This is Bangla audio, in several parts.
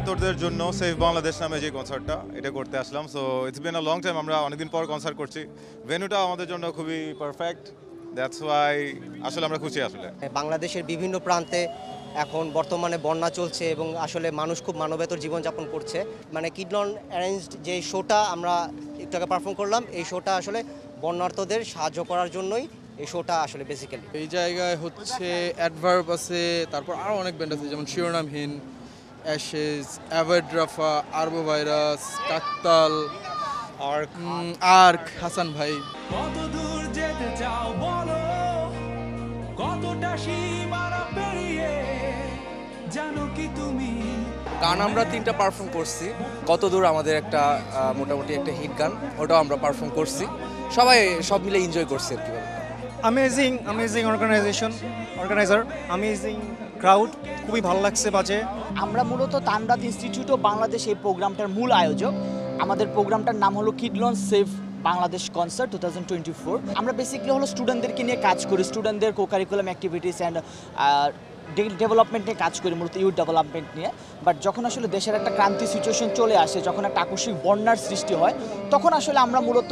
বন্যার্তদের জন্য সেভ বাংলাদেশ নামে যে কনসার্টটা এটা করতে আসলাম। So it's been a long time, আমরা অনেকদিন পর কনসার্ট করছি। ভেন্যুটা আমাদের জন্য খুবই পারফেক্ট, দ্যাটস ওয়াই আসলে আমরা খুশি আসলে। বাংলাদেশের বিভিন্ন প্রান্তে এখন বর্তমানে বন্যা চলছে এবং আসলে মানুষ খুব মানবেতর জীবনযাপন করছে। মানে কিডলন অ্যারেঞ্জড যে শোটা আমরা একটু আগে পারফর্ম করলাম, এই শোটা আসলে বন্যার্তদের সাহায্য করার জন্যই এই শোটা আসলে বেসিক্যালি। এই জায়গায় হচ্ছে অ্যাডভার্ব আছে, তারপর আরও অনেক ব্যান্ড আছে যেমন শিরোনামহীন, অ্যাশেজ, অ্যাভয়েড রাফা, আরবো ভাইরাস, কাকতাল, আর্ক, হাসান ভাই। কত দূর যেতে চাও বলো, কতটা সীমানা পেরিয়ে জানো কি তুমি। গান আমরা 3টা পারফর্ম করছি। কত দূর আমাদের একটা মোটামুটি একটা হিট গান, ওটাও আমরা পারফর্ম করছি। সবাই সব মিলে এনজয় করছি আর কি। অ্যামেজিং অর্গানাইজার, অ্যামেজিং ক্রাউড, খুবই ভালো লাগছে বাজে। আমরা মূলত তানরাত ইনস্টিটিউট অফ বাংলাদেশ এই প্রোগ্রামটার মূল আয়োজক। আমাদের প্রোগ্রামটার নাম হলো কিডলন সেভ বাংলাদেশ কনসার্ট 2024। আমরা বেসিক্যালি হলো স্টুডেন্টদেরকে নিয়ে কাজ করি, স্টুডেন্টদের কোকারিকুলাম অ্যাক্টিভিটিস অ্যান্ড ডেভেলপমেন্ট নিয়ে কাজ করি, মূলত ইউথ ডেভেলপমেন্ট নিয়ে। বাট যখন আসলে দেশের একটা ক্রান্তি সিচুয়েশন চলে আসে, যখন একটা আকস্মিক বন্যার সৃষ্টি হয়, তখন আসলে আমরা মূলত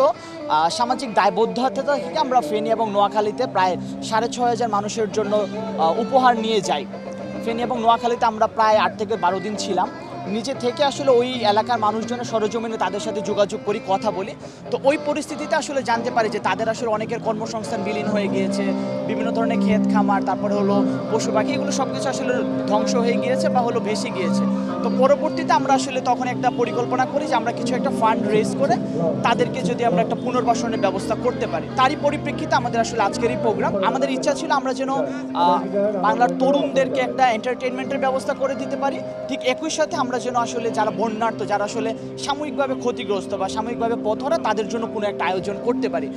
সামাজিক দায়বদ্ধতা থেকে আমরা ফেনী এবং নোয়াখালীতে প্রায় 6,500 মানুষের জন্য উপহার নিয়ে যাই। ফেনী এবং নোয়াখালীতে আমরা প্রায় 8 থেকে 12 দিন ছিলাম। নিজে থেকে আসলে ওই এলাকার মানুষজনের সরজমিনে তাদের সাথে যোগাযোগ করি, কথা বলি। তো ওই পরিস্থিতিতে আসলে জানতে পারি যে তাদের আসলে অনেকের কর্মসংস্থান বিলীন হয়ে গিয়েছে, বিভিন্ন ধরনের ক্ষেত খামার, তারপরে হলো পশু পাখি, এগুলো সব কিছু আসলে ধ্বংস হয়ে গিয়েছে বা হলো ভেসে গিয়েছে। তো পরবর্তীতে আমরা আসলে তখন একটা পরিকল্পনা করি যে আমরা কিছু একটা ফান্ড রেজ করে তাদেরকে যদি আমরা একটা পুনর্বাসনের ব্যবস্থা করতে পারি। তারই পরিপ্রেক্ষিতে আমাদের আসলে আজকের এই প্রোগ্রাম। আমাদের ইচ্ছা ছিল আমরা যেন বাংলার তরুণদেরকে একটা এন্টারটেইনমেন্টের ব্যবস্থা করে দিতে পারি, ঠিক একই সাথে আমরা যেন আসলে যারা বন্যার্ত, যারা আসলে সাময়িকভাবে ক্ষতিগ্রস্ত বা সাময়িকভাবে পথহারা, তাদের জন্য কোনো একটা আয়োজন করতে পারি।